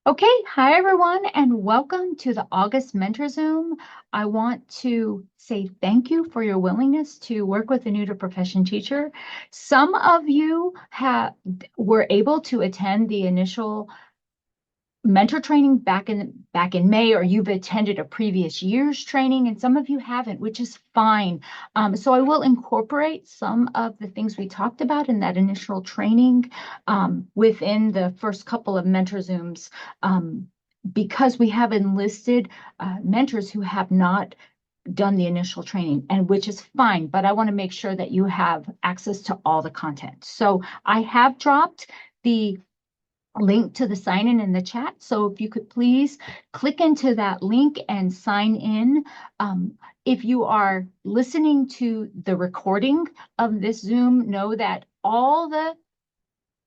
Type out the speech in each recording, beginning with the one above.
Okay, hi everyone, and welcome to the August Mentor Zoom. I want to say thank you for your willingness to work with a new to profession teacher. Some of you were able to attend the initial mentor training back in May, or you've attended a previous year's training, and some of you haven't, which is fine. So I will incorporate some of the things we talked about in that initial training within the first couple of mentor Zooms, because we have enlisted mentors who have not done the initial training, and which is fine, but I want to make sure that you have access to all the content. So I have dropped the link to the sign in the chat. So if you could please click into that link and sign in. If you are listening to the recording of this Zoom, know that all the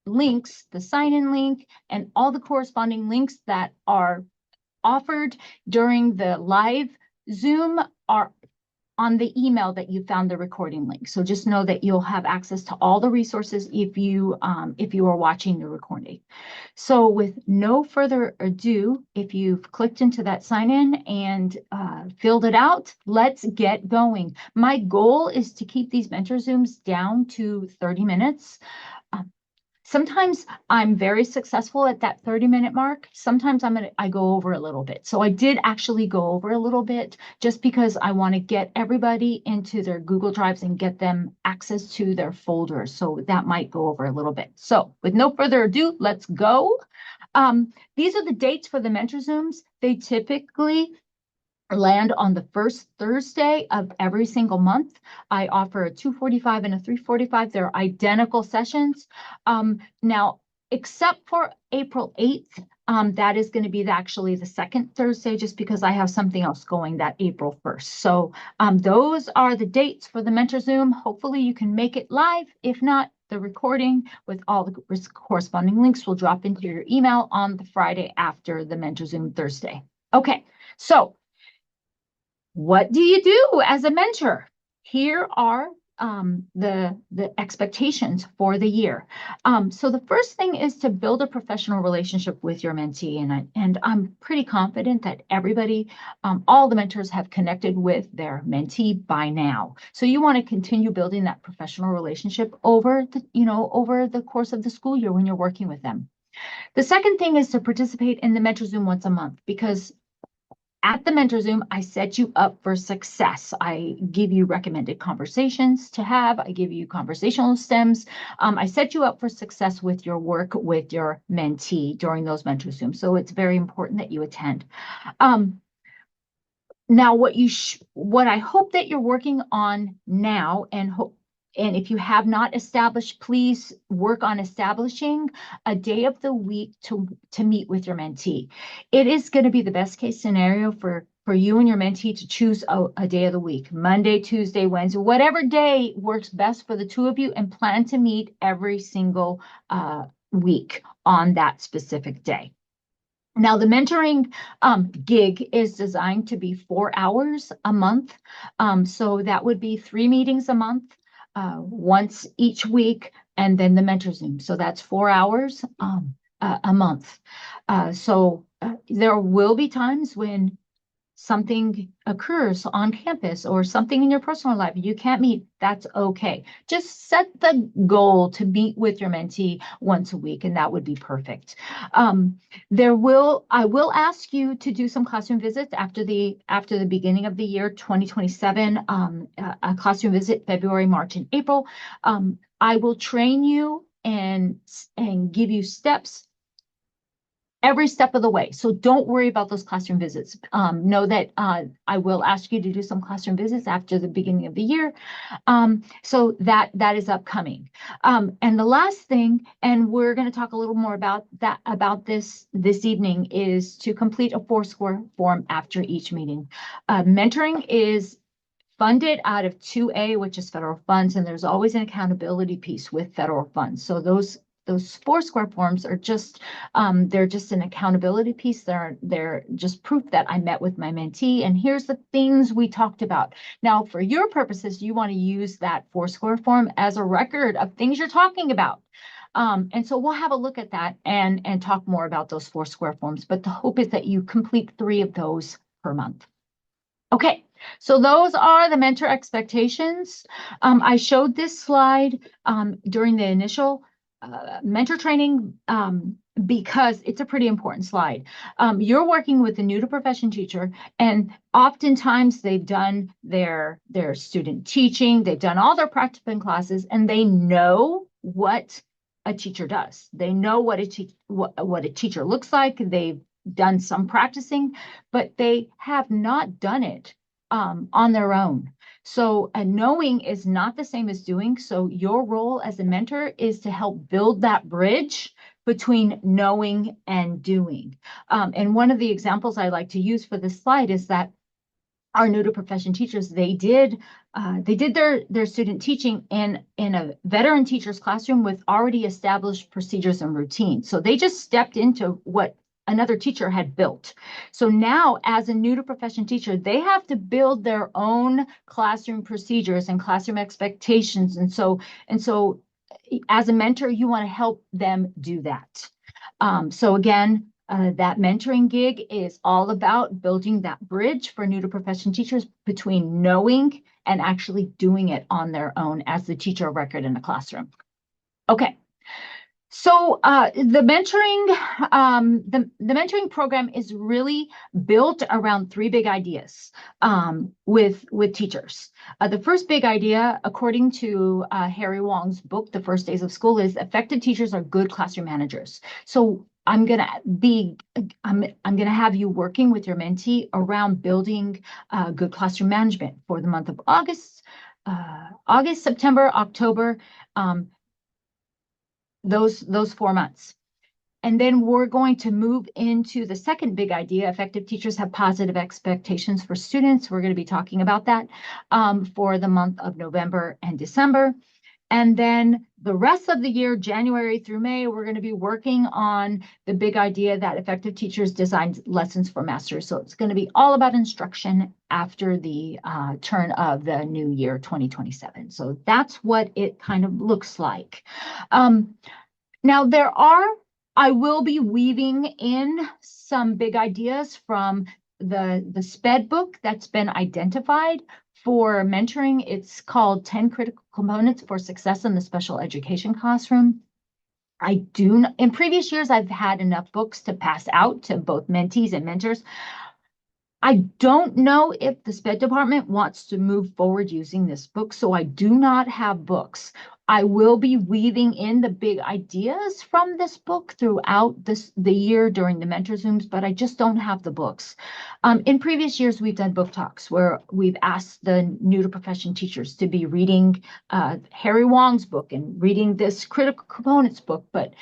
links, the sign in link, and all the corresponding links that are offered during the live Zoom are on the email that you found the recording link. So just know that you'll have access to all the resources if you are watching the recording. So with no further ado, if you've clicked into that sign in and filled it out, let's get going. My goal is to keep these mentor Zooms down to 30 minutes. Sometimes I'm very successful at that 30-minute mark. Sometimes I go over a little bit. So I did actually go over a little bit just because I want to get everybody into their Google Drives and get them access to their folders. So that might go over a little bit. So with no further ado, let's go. These are the dates for the Mentor Zooms. They typically land on the first Thursday of every single month. I offer a 2:45 and a 3:45. They're identical sessions. Now, except for April 8th, that is going to be actually the second Thursday, just because I have something else going that April 1st. So those are the dates for the Mentor Zoom. Hopefully you can make it live. If not, the recording with all the corresponding links will drop into your email on the Friday after the Mentor Zoom Thursday. Okay, so what do you do as a mentor? Here are the expectations for the year. So the first thing is to build a professional relationship with your mentee, and I'm pretty confident that everybody, all the mentors have connected with their mentee by now. So you want to continue building that professional relationship over the course of the school year when you're working with them. The second thing is to participate in the Mentor Zoom once a month, because at the Mentor Zoom, I set you up for success. I give you recommended conversations to have. I give you conversational stems. I set you up for success with your work with your mentee during those Mentor Zooms. So it's very important that you attend. Now, what I hope that you're working on now, and if you have not established, please work on establishing a day of the week to meet with your mentee. It is going to be the best case scenario for you and your mentee to choose a day of the week, Monday, Tuesday, Wednesday, whatever day works best for the two of you, and plan to meet every single week on that specific day. Now, the mentoring gig is designed to be 4 hours a month. So that would be 3 meetings a month, once each week, and then the mentor Zoom. So that's 4 hours a month. So there will be times when something occurs on campus or something in your personal life you can't meet. That's okay. Just set the goal to meet with your mentee once a week, and that would be perfect. I will ask you to do some classroom visits after the beginning of the year 2027. A classroom visit February, March, and April. I will train you and give you steps every step of the way. So don't worry about those classroom visits. Know that I will ask you to do some classroom visits after the beginning of the year. So that is upcoming. And the last thing, and we're going to talk a little more about this evening, is to complete a Foursquare form after each meeting. Mentoring is funded out of 2A, which is federal funds, and there's always an accountability piece with federal funds. So those Foursquare forms are just they're just an accountability piece. They're just proof that I met with my mentee, and here's the things we talked about. Now, for your purposes, you want to use that Foursquare form as a record of things you're talking about. And so we'll have a look at that and talk more about those 4 square forms. But the hope is that you complete 3 of those per month. Okay, so those are the mentor expectations. I showed this slide during the initial mentor training because it's a pretty important slide. You're working with a new to profession teacher, and oftentimes they've done their student teaching, they've done all their practicum classes, and they know what a teacher does. They know what a teacher looks like. They've done some practicing, but they have not done it on their own. So knowing is not the same as doing. So your role as a mentor is to help build that bridge between knowing and doing. And one of the examples I like to use for this slide is that our new to profession teachers, they did their student teaching in a veteran teacher's classroom with already established procedures and routines. So they just stepped into what another teacher had built. So now, as a new to profession teacher, they have to build their own classroom procedures and classroom expectations. And so as a mentor, you want to help them do that. So again, that mentoring gig is all about building that bridge for new to profession teachers between knowing and actually doing it on their own as the teacher of record in the classroom. Okay. So the mentoring program is really built around 3 big ideas with teachers. The first big idea, according to Harry Wong's book, The First Days of School, is effective teachers are good classroom managers. So I'm gonna have you working with your mentee around building good classroom management for the month of August, September, October. Those 4 months. And then we're going to move into the second big idea. Effective teachers have positive expectations for students. We're going to be talking about that for the month of November and December. And then the rest of the year, January through May, we're going to be working on the big idea that effective teachers design lessons for masters. So it's going to be all about instruction after the turn of the new year, 2027. So that's what it kind of looks like. Now I will be weaving in some big ideas from the SPED book that's been identified for mentoring. It's called 10 Critical Components for Success in the Special Education Classroom. In previous years, I've had enough books to pass out to both mentees and mentors. I don't know if the SPED department wants to move forward using this book, so I do not have books. I will be weaving in the big ideas from this book throughout the year during the mentor Zooms, but I just don't have the books. In previous years, we've done book talks where we've asked the new to profession teachers to be reading Harry Wong's book and reading this Critical Components book, but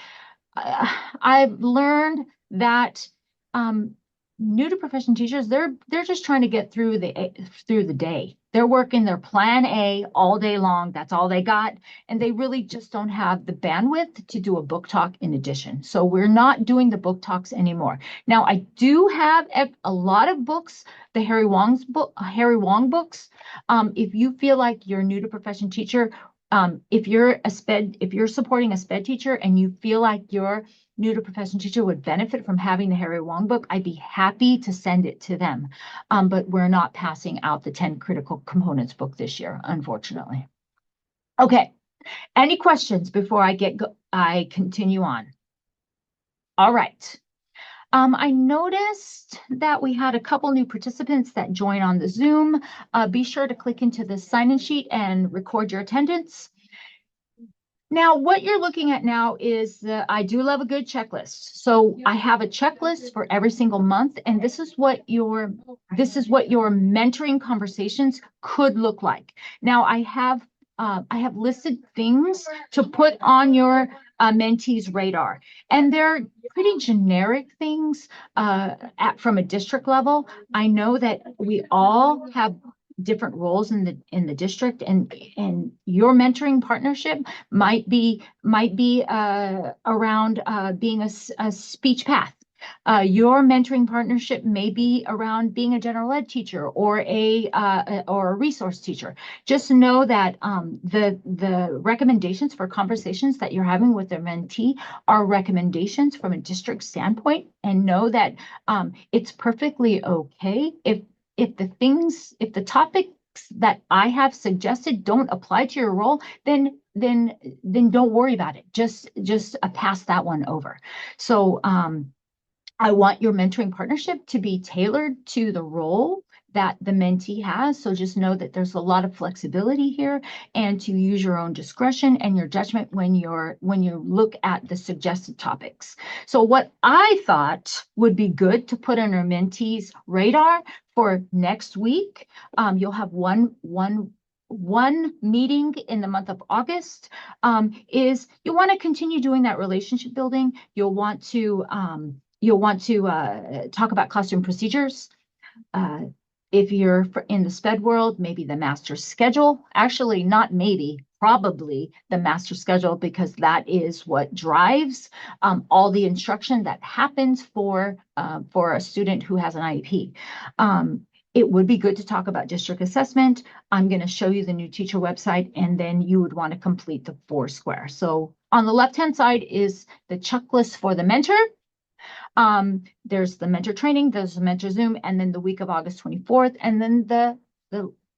I've learned that new to profession teachers, they're just trying to get through the day. They're working their plan A all day long. That's all they got. And they really just don't have the bandwidth to do a book talk in addition. So we're not doing the book talks anymore. Now, I do have a lot of books, the Harry Wong books. If you feel like you're a new to profession teacher, if you're supporting a SPED teacher and you feel like your new to profession teacher would benefit from having the Harry Wong book, I'd be happy to send it to them. But we're not passing out the 10 Critical Components book this year, unfortunately. Okay, any questions before I continue on? All right. I noticed that we had a couple new participants that joined on the Zoom. Be sure to click into the sign-in sheet and record your attendance. Now, what you're looking at now is I do love a good checklist. So I have a checklist for every single month, and this is what your mentoring conversations could look like. Now, I have listed things to put on your mentee's radar, and they're pretty generic things from a district level. I know that we all have different roles in the district, and your mentoring partnership might be around being a speech path. Your mentoring partnership may be around being a general ed teacher or a resource teacher. Just know that the recommendations for conversations that you're having with their mentee are recommendations from a district standpoint, and know that it's perfectly okay if the topics that I have suggested don't apply to your role, then don't worry about it. Just pass that one over. So I want your mentoring partnership to be tailored to the role that the mentee has. So just know that there's a lot of flexibility here, and to use your own discretion and your judgment when you look at the suggested topics. So what I thought would be good to put on our mentees' radar for next week, you'll have one meeting in the month of August, is you want to continue doing that relationship building. You'll want to talk about classroom procedures. If you're in the SPED world, maybe the master schedule. Actually, not maybe, probably the master schedule, because that is what drives all the instruction that happens for a student who has an IEP. It would be good to talk about district assessment. I'm going to show you the new teacher website, and then you would want to complete the 4 square. So on the left-hand side is the checklist for the mentor. There's the mentor training, there's the mentor Zoom, and then the week of August 24th. And then the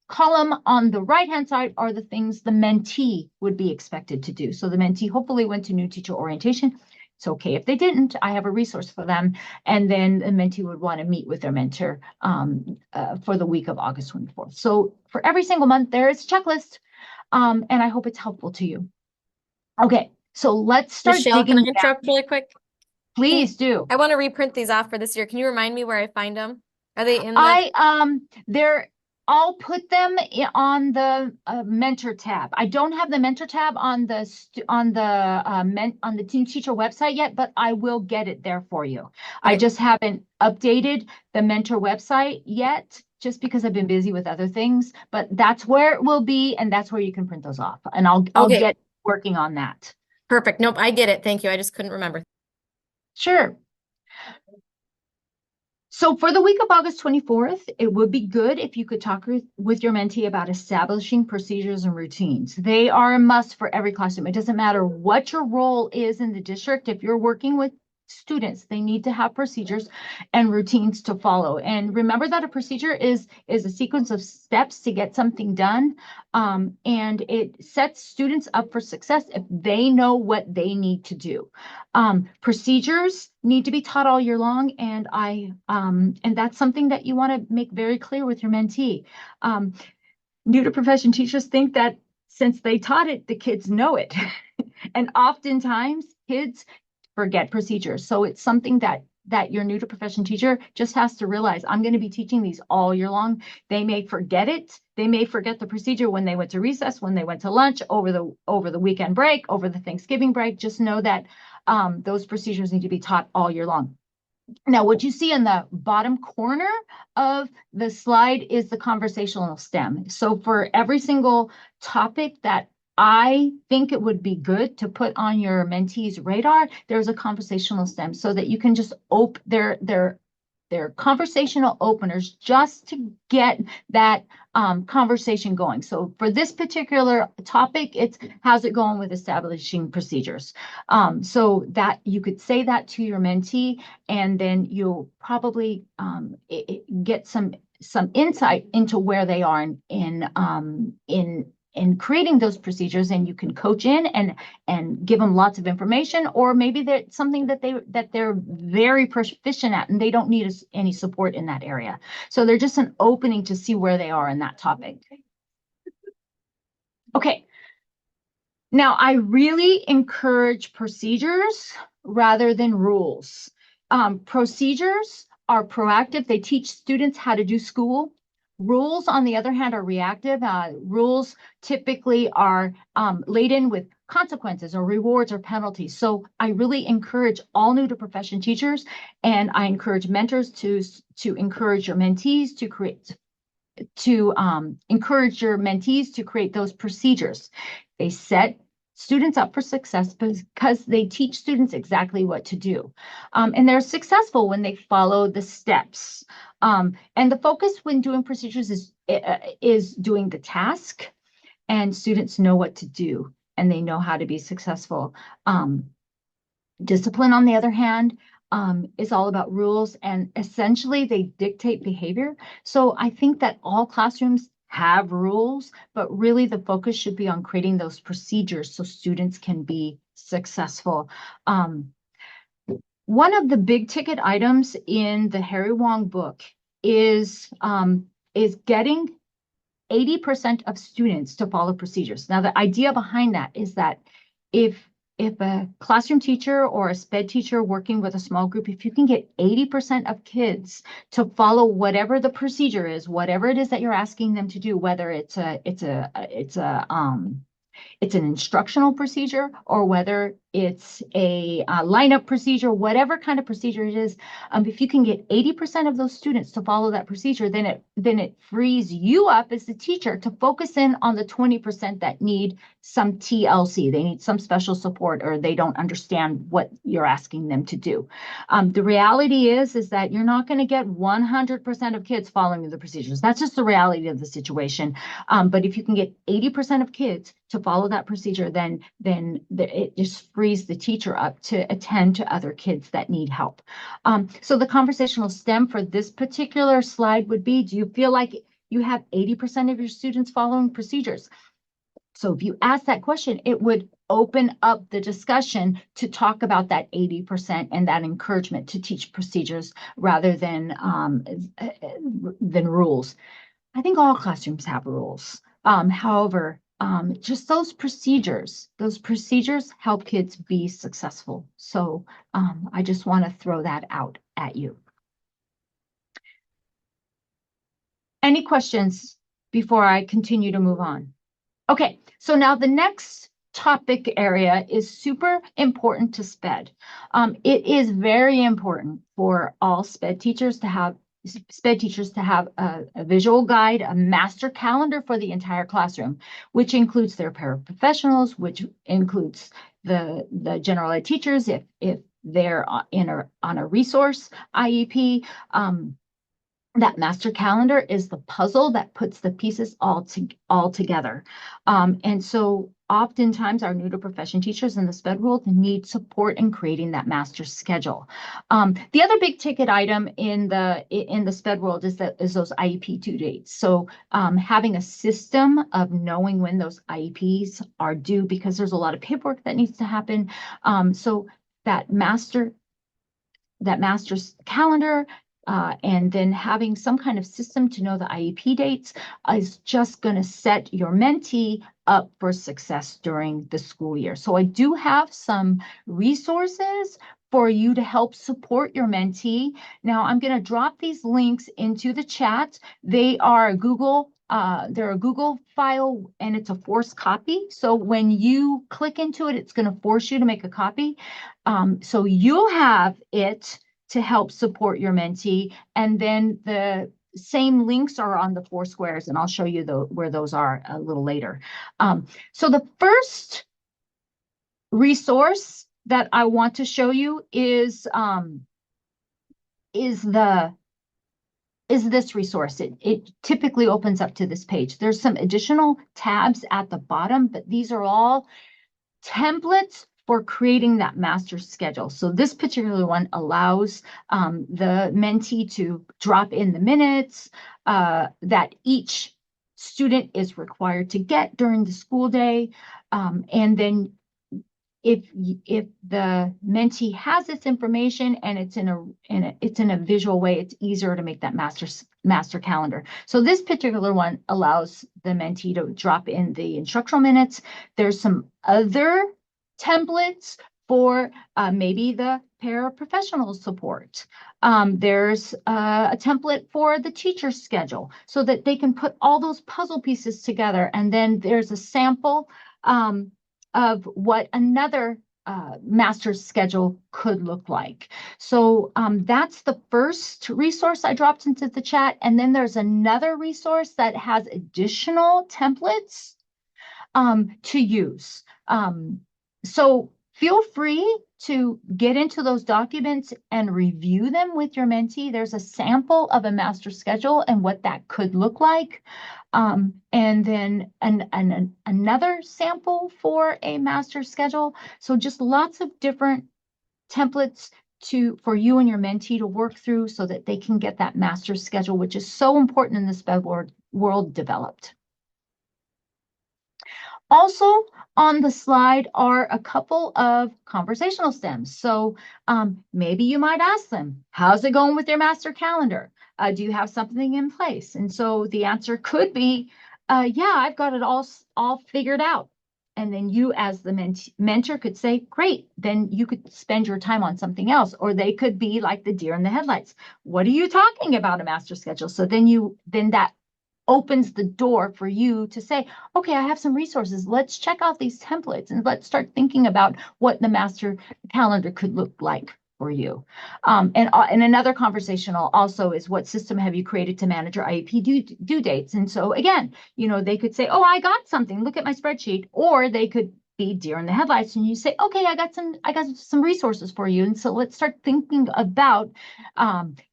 column on the right-hand side are the things the mentee would be expected to do. So the mentee hopefully went to new teacher orientation. It's okay if they didn't. I have a resource for them. And then the mentee would want to meet with their mentor for the week of August 24th. So for every single month, there is a checklist. And I hope it's helpful to you. Okay, so let's start Michelle, digging can I interrupt really quick? Please do. I want to reprint these off for this year. Can you remind me where I find them? Are they in the? I'll put them on the mentor tab. I don't have the mentor tab on the Team Teacher website yet, but I will get it there for you. Okay. I just haven't updated the mentor website yet, just because I've been busy with other things. But that's where it will be, and that's where you can print those off. And I'll get working on that. Perfect. Nope, I get it. Thank you. I just couldn't remember. Sure. So for the week of August 24th, it would be good if you could talk with your mentee about establishing procedures and routines. They are a must for every classroom. It doesn't matter what your role is in the district. If you're working with students, they need to have procedures and routines to follow. And remember that a procedure is a sequence of steps to get something done. And it sets students up for success if they know what they need to do. Procedures need to be taught all year long, and and that's something that you want to make very clear with your mentee. New to profession teachers think that since they taught it, the kids know it. And oftentimes kids forget procedures. So it's something that your new to profession teacher just has to realize. I'm going to be teaching these all year long. They may forget it. They may forget the procedure when they went to recess, when they went to lunch, over the weekend break, over the Thanksgiving break. Just know that those procedures need to be taught all year long. Now, what you see in the bottom corner of the slide is the conversational stem. So for every single topic that I think it would be good to put on your mentee's radar, there's a conversational stem, so that you can just open their conversational openers just to get that conversation going. So for this particular topic, it's how's it going with establishing procedures? So that you could say that to your mentee, and then you'll probably get some insight into where they are in creating those procedures, and you can coach in and give them lots of information, or maybe that's something that they're very proficient at and they don't need any support in that area. So they're just an opening to see where they are in that topic. Okay. Now, I really encourage procedures rather than rules. Procedures are proactive. They teach students how to do school. Rules, on the other hand, are reactive. Rules typically are laden with consequences or rewards or penalties. So I really encourage all new to profession teachers, and I encourage mentors to encourage your mentees to encourage your mentees to create those procedures. They set students up for success because they teach students exactly what to do. And they're successful when they follow the steps. And the focus when doing procedures is doing the task, and students know what to do and they know how to be successful. Discipline, on the other hand, is all about rules, and essentially they dictate behavior. So I think that all classrooms have rules, but really the focus should be on creating those procedures so students can be successful. One of the big ticket items in the Harry Wong book is getting 80% of students to follow procedures. Now, the idea behind that is that if a classroom teacher or a SPED teacher working with a small group, if you can get 80% of kids to follow whatever the procedure is, whatever it is that you're asking them to do, whether it's an instructional procedure or whether it's a lineup procedure, whatever kind of procedure it is, if you can get 80% of those students to follow that procedure, then it frees you up as the teacher to focus in on the 20% that need some TLC. They need some special support, or they don't understand what you're asking them to do. The reality is that you're not going to get 100% of kids following the procedures. That's just the reality of the situation. But if you can get 80% of kids to follow that procedure, then it just frees the teacher up to attend to other kids that need help. So the conversational STEM for this particular slide would be, do you feel like you have 80% of your students following procedures? So if you ask that question, it would open up the discussion to talk about that 80% and that encouragement to teach procedures rather than rules. I think all classrooms have rules. However, just those procedures help kids be successful. So I just want to throw that out at you. Any questions before I continue to move on? Okay, so now the next topic area is super important to SPED. It is very important for all SPED teachers to have a visual guide, a master calendar for the entire classroom, which includes their paraprofessionals, which includes the general ed teachers if they're on a resource IEP. That master calendar is the puzzle that puts the pieces all together. And so oftentimes our new to profession teachers in the SPED world need support in creating that master schedule. The other big ticket item in the SPED world is those IEP due dates. So having a system of knowing when those IEPs are due, because there's a lot of paperwork that needs to happen. So that master's calendar, and then having some kind of system to know the IEP dates is just going to set your mentee up for success during the school year. So I do have some resources for you to help support your mentee. Now I'm going to drop these links into the chat. They are they're a Google file and it's a forced copy. So when you click into it, it's going to force you to make a copy. So you'll have it to help support your mentee. And then the same links are on the four squares, and I'll show you where those are a little later. So the first resource that I want to show you is this resource. It typically opens up to this page. There's some additional tabs at the bottom, but these are all templates for creating that master schedule. So this particular one allows the mentee to drop in the minutes that each student is required to get during the school day. And then if the mentee has this information and it's in a visual way, it's easier to make that master calendar. So this particular one allows the mentee to drop in the instructional minutes. There's some other templates for maybe the paraprofessional support. There's a template for the teacher schedule so that they can put all those puzzle pieces together. And then there's a sample of what another master schedule could look like. So that's the first resource I dropped into the chat. And then there's another resource that has additional templates to use. So feel free to get into those documents and review them with your mentee. There's a sample of a master schedule and what that could look like. And then another sample for a master schedule. So just lots of different templates for you and your mentee to work through so that they can get that master schedule, which is so important in the SPED world developed. Also on the slide are a couple of conversational stems. So maybe you might ask them, how's it going with your master calendar? Do you have something in place? And so the answer could be, yeah, I've got it all figured out. And then you as the mentor could say, great, then you could spend your time on something else. Or they could be like the deer in the headlights. What are you talking about, a master schedule? So then that opens the door for you to say, okay, I have some resources. Let's check out these templates and let's start thinking about what the master calendar could look like for you. And another conversational also is, what system have you created to manage your IEP due dates? And so again, they could say, oh, I got something, look at my spreadsheet. Or they could be deer in the headlights and you say, okay, I got some resources for you. And so let's start thinking about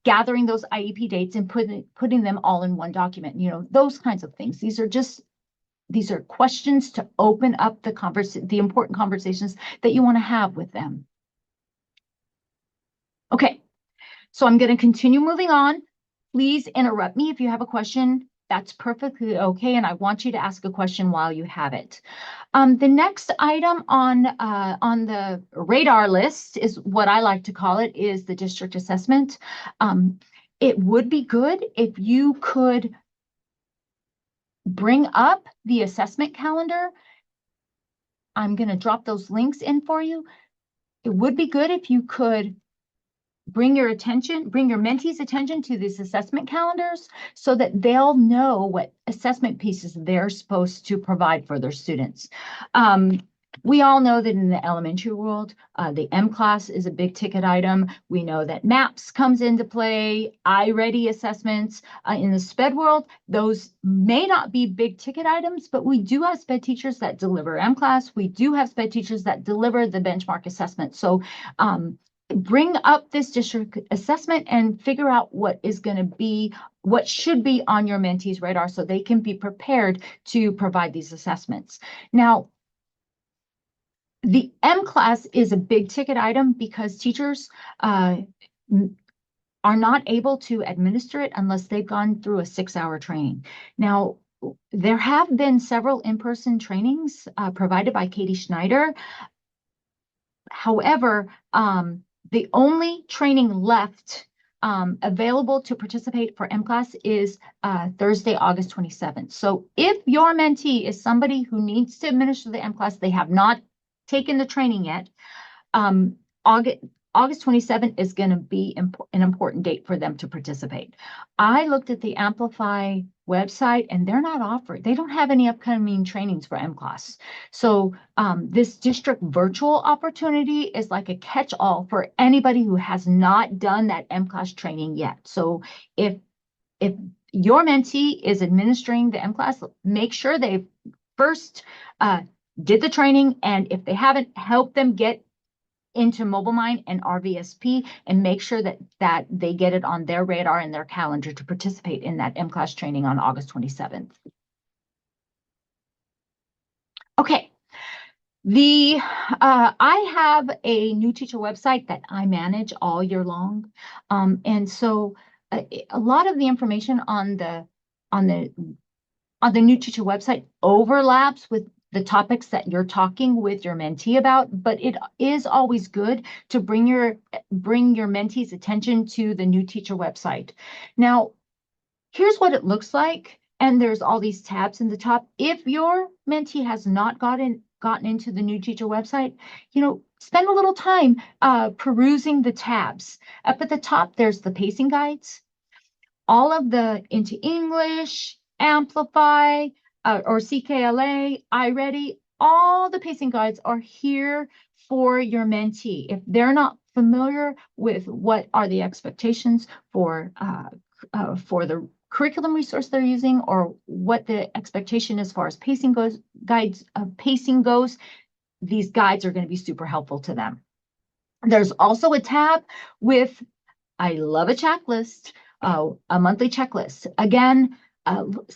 gathering those IEP dates and putting them all in one document, those kinds of things. These are questions to open up the important conversations that you want to have with them. Okay, so I'm going to continue moving on. Please interrupt me if you have a question. That's perfectly okay, and I want you to ask a question while you have it. The next item on the radar list is what I like to call it, is the district assessment. It would be good if you could bring up the assessment calendar. I'm going to drop those links in for you. It would be good if you could bring your mentee's attention to these assessment calendars so that they'll know what assessment pieces they're supposed to provide for their students. We all know that in the elementary world, the M-Class is a big ticket item. We know that MAPS comes into play, iReady assessments. In the SPED world, those may not be big ticket items, but we do have SPED teachers that deliver M-Class. We do have SPED teachers that deliver the benchmark assessment. So bring up this district assessment and figure out what should be on your mentee's radar so they can be prepared to provide these assessments. Now, the M-Class is a big ticket item because teachers are not able to administer it unless they've gone through a 6-hour training. Now, there have been several in-person trainings provided by Katie Schneider. However, the only training left available to participate for M-Class is Thursday, August 27th. So if your mentee is somebody who needs to administer the M-Class, they have not taken the training yet, August 27th is going to be an important date for them to participate. I looked at the Amplify website and they don't have any upcoming trainings for M-Class. So this district virtual opportunity is like a catch-all for anybody who has not done that M-Class training yet. So if your mentee is administering the M-Class, make sure they first did the training, and if they haven't, help them get into MobileMind and RVSP and make sure that they get it on their radar and their calendar to participate in that M-Class training on August 27th. Okay. I have a new teacher website that I manage all year long. And so a lot of the information on the new teacher website overlaps with the topics that you're talking with your mentee about, but it is always good to bring your mentee's attention to the new teacher website. Now, here's what it looks like, and there's all these tabs in the top. If your mentee has not gotten into the new teacher website, spend a little time perusing the tabs. Up at the top, there's the pacing guides, all of the Into English, Amplify, or CKLA, iReady, all the pacing guides are here for your mentee. If they're not familiar with what are the expectations for the curriculum resource they're using, or what the expectation as far as pacing goes, these guides are going to be super helpful to them. There's also a tab with, I love a checklist, a monthly checklist. Again,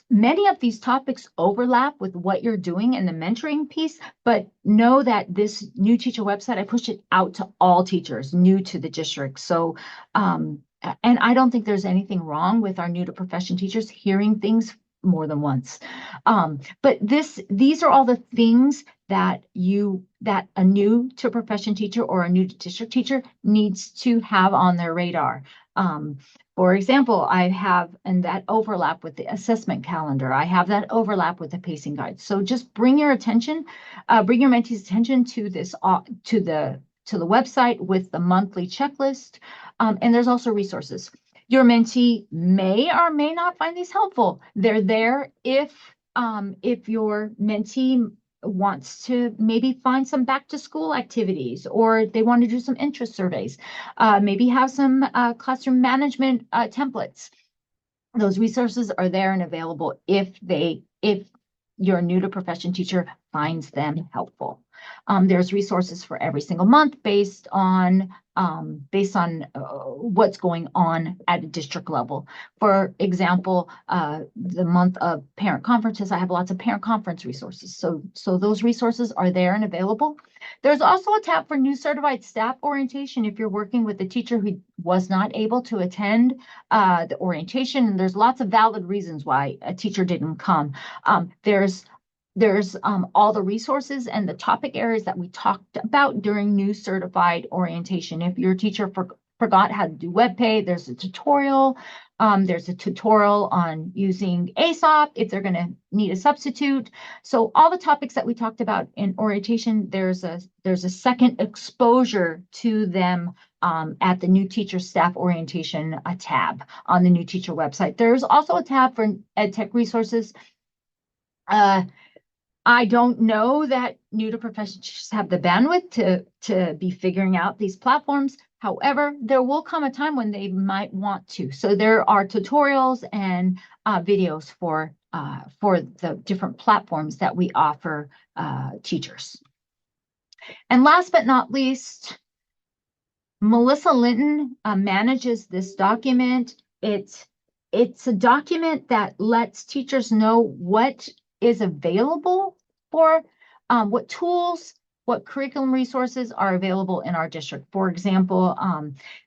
many of these topics overlap with what you're doing in the mentoring piece, but know that this new teacher website, I push it out to all teachers new to the district. So, and I don't think there's anything wrong with our new to profession teachers hearing things more than once. But these are all the things that a new to profession teacher or a new to district teacher needs to have on their radar. For example, I have, and that overlap with the assessment calendar. I have that overlap with the pacing guide. So just bring your mentees' attention to this, to the website with the monthly checklist. And there's also resources. Your mentee may or may not find these helpful. They're there if your mentee wants to maybe find some back to school activities, or they want to do some interest surveys, maybe have some classroom management templates. Those resources are there and available if your new to profession teacher finds them helpful. There's resources for every single month based on what's going on at a district level. For example, the month of parent conferences, I have lots of parent conference resources. So those resources are there and available. There's also a tab for new certified staff orientation if you're working with a teacher who was not able to attend the orientation. And there's lots of valid reasons why a teacher didn't come. There's all the resources and the topic areas that we talked about during new certified orientation. If your teacher forgot how to do WebPay, there's a tutorial. There's a tutorial on using ASOP if they're going to need a substitute. So all the topics that we talked about in orientation, there's a second exposure to them at the new teacher staff orientation tab on the new teacher website. There's also a tab for EdTech resources. I don't know that new to profession teachers have the bandwidth to be figuring out these platforms. However, there will come a time when they might want to. So there are tutorials and videos for the different platforms that we offer teachers. And last but not least, Melissa Linton manages this document. It's a document that lets teachers know what is available for what tools, what curriculum resources are available in our district. For example,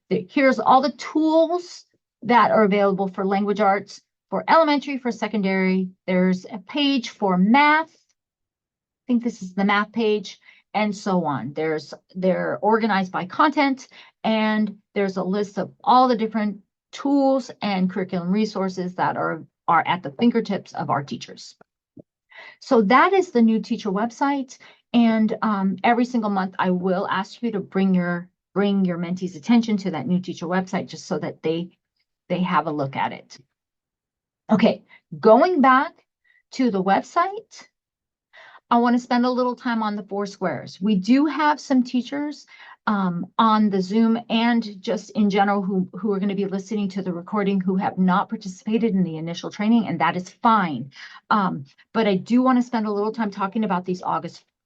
here's all the tools that are available for language arts, for elementary, for secondary. There's a page for math. I think this is the math page, and so on. They're organized by content, and there's a list of all the different tools and curriculum resources that are at the fingertips of our teachers. So that is the new teacher website. And every single month, I will ask you to bring your mentees' attention to that new teacher website just so that they have a look at it. Okay, going back to the website, I want to spend a little time on the 4 squares. We do have some teachers on the Zoom and just in general who are going to be listening to the recording who have not participated in the initial training, and that is fine. But I do want to spend a little time talking about these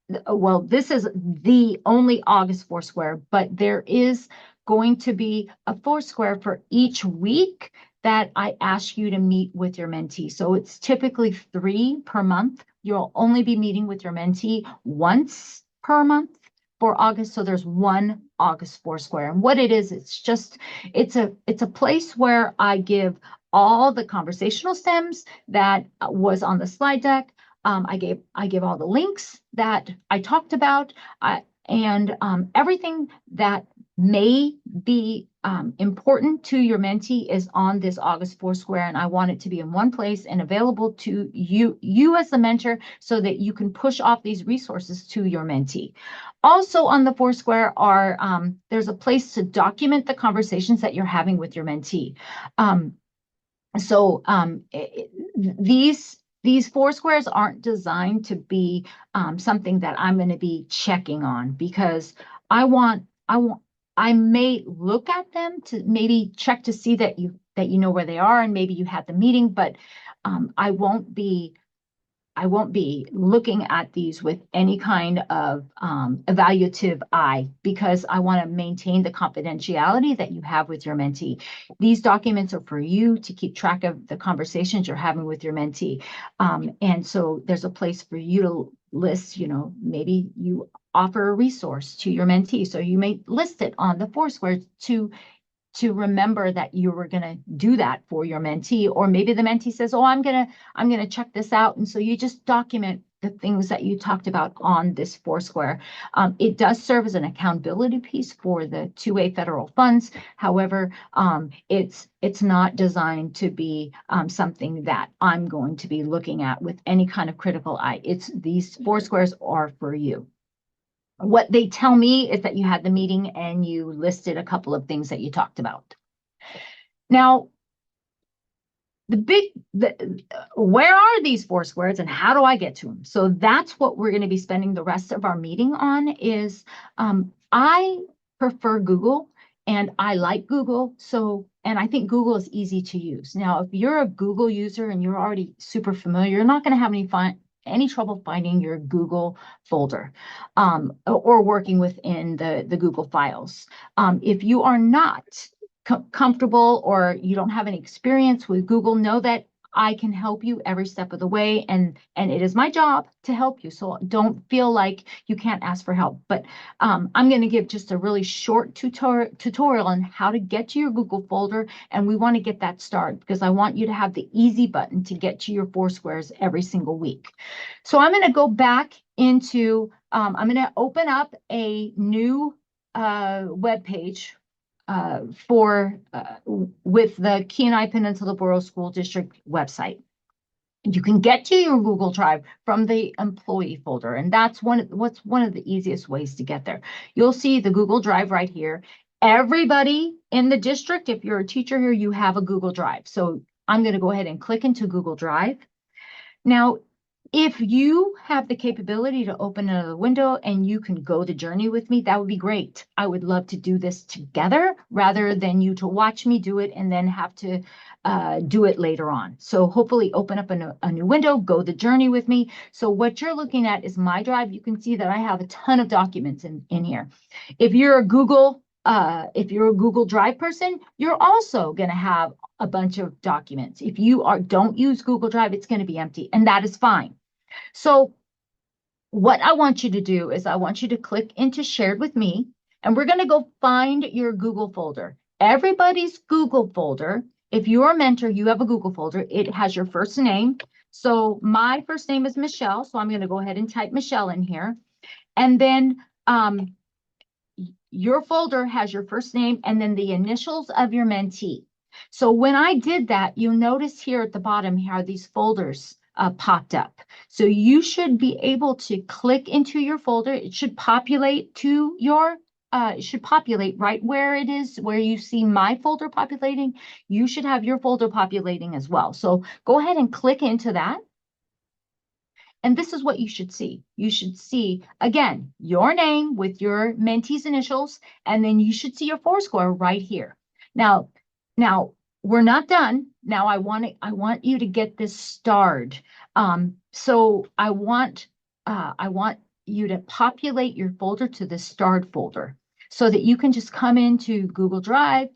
this is the only August 4 square, but there is going to be a 4 square for each week that I ask you to meet with your mentee. So it's typically 3 per month. You'll only be meeting with your mentee once per month for August. So there's one August 4 square. And what it is, it's a place where I give all the conversational stems that was on the slide deck. I give all the links that I talked about, and everything that may be important to your mentee is on this August 4 square, and I want it to be in one place and available to you as the mentor so that you can push off these resources to your mentee. Also on the 4 square there's a place to document the conversations that you're having with your mentee. These 4 squares aren't designed to be something that I'm going to be checking on, because I may look at them to maybe check to see that you know where they are and maybe you had the meeting, but I won't be looking at these with any kind of evaluative eye, because I want to maintain the confidentiality that you have with your mentee. These documents are for you to keep track of the conversations you're having with your mentee. And so there's a place for you to list, maybe you offer a resource to your mentee. So you may list it on the Foursquare to remember that you were going to do that for your mentee. Or maybe the mentee says, oh, I'm going to check this out. And so you just document the things that you talked about on this Foursquare. It does serve as an accountability piece for the 2A federal funds. However, it's not designed to be something that I'm going to be looking at with any kind of critical eye. These Foursquares are for you. What they tell me is that you had the meeting and you listed a couple of things that you talked about. Now, where are these Foursquares and how do I get to them? So that's what we're going to be spending the rest of our meeting on is I prefer Google and I like Google. And I think Google is easy to use. Now, if you're a Google user and you're already super familiar, you're not going to have any trouble finding your Google folder or working within the Google files. If you are not comfortable or you don't have any experience with Google, know that I can help you every step of the way, and it is my job to help you. So don't feel like you can't ask for help. But I'm going to give just a really short tutorial on how to get to your Google folder, and we want to get that started because I want you to have the easy button to get to your Foursquares every single week. So I'm going to go back into, I'm going to open up a new web page with the Kenai Peninsula Borough School District website. You can get to your Google Drive from the employee folder, and that's one of the easiest ways to get there. You'll see the Google Drive right here. Everybody in the district, if you're a teacher here, you have a Google Drive. So I'm going to go ahead and click into Google Drive. Now, if you have the capability to open another window and you can go the journey with me, that would be great. I would love to do this together rather than you to watch me do it and then have to do it later on. So hopefully open up a new window, go the journey with me. So what you're looking at is my drive. You can see that I have a ton of documents in here. If you're a Google Drive person, you're also going to have a bunch of documents. If you don't use Google Drive, it's going to be empty, and that is fine. So what I want you to do is I want you to click into Shared with Me, and we're going to go find your Google folder. Everybody's Google folder, if you're a mentor, you have a Google folder. It has your first name. So my first name is Michelle, so I'm going to go ahead and type Michelle in here. And then your folder has your first name and then the initials of your mentee. So when I did that, you'll notice here at the bottom here, these folders popped up. So you should be able to click into your folder. It should populate right where it is, where you see my folder populating. You should have your folder populating as well. So go ahead and click into that. And this is what you should see. You should see, again, your name with your mentee's initials, and then you should see your Foursquare right here. Now, we're not done. Now I want you to get this starred. So I want you to populate your folder to the starred folder so that you can just come into Google Drive.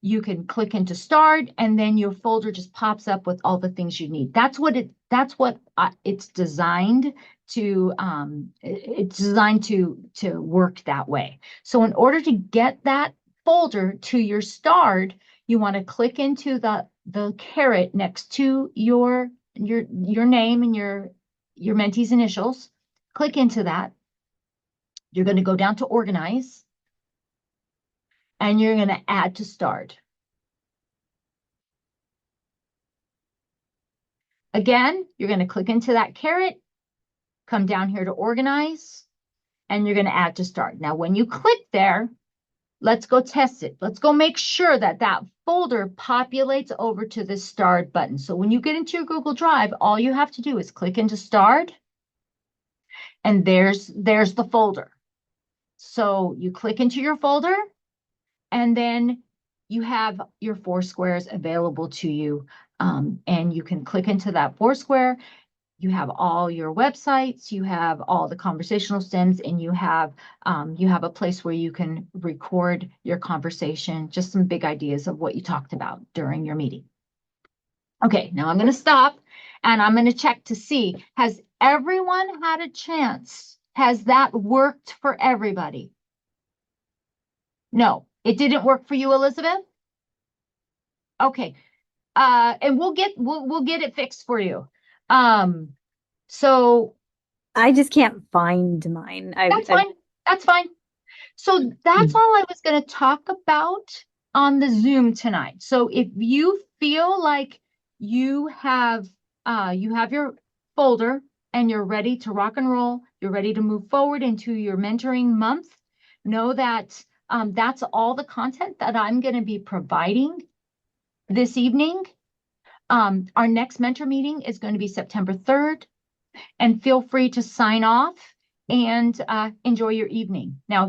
You can click into starred, and then your folder just pops up with all the things you need. That's what it's designed to. It's designed to work that way. So in order to get that folder to your starred, you want to click into the caret next to your name and your mentee's initials. Click into that. You're going to go down to organize, and you're going to add to starred. Again, you're going to click into that caret, come down here to organize, and you're going to add to starred. Now, when you click there, let's go test it. Let's go make sure that that folder populates over to the starred button. So when you get into your Google Drive, all you have to do is click into starred, and there's the folder. So you click into your folder, and then you have your Foursquares available to you, and you can click into that Foursquare. all your websites, you have all the conversational stems, and you have a place where you can record your conversation, just some big ideas of what you talked about during your meeting. Okay, now I'm going to stop and I'm going to check to see, has everyone had a chance? Has that worked for everybody? No, it didn't work for you, Elizabeth? Okay. And we'll get it fixed for you. So I just can't find mine. That's fine. That's fine. So that's all I was going to talk about on the Zoom tonight. So if you feel like you have your folder and you're ready to rock and roll, you're ready to move forward into your mentoring month, know that that's all the content that I'm going to be providing this evening. Our next mentor meeting is going to be September 3rd, and feel free to sign off and enjoy your evening. Now,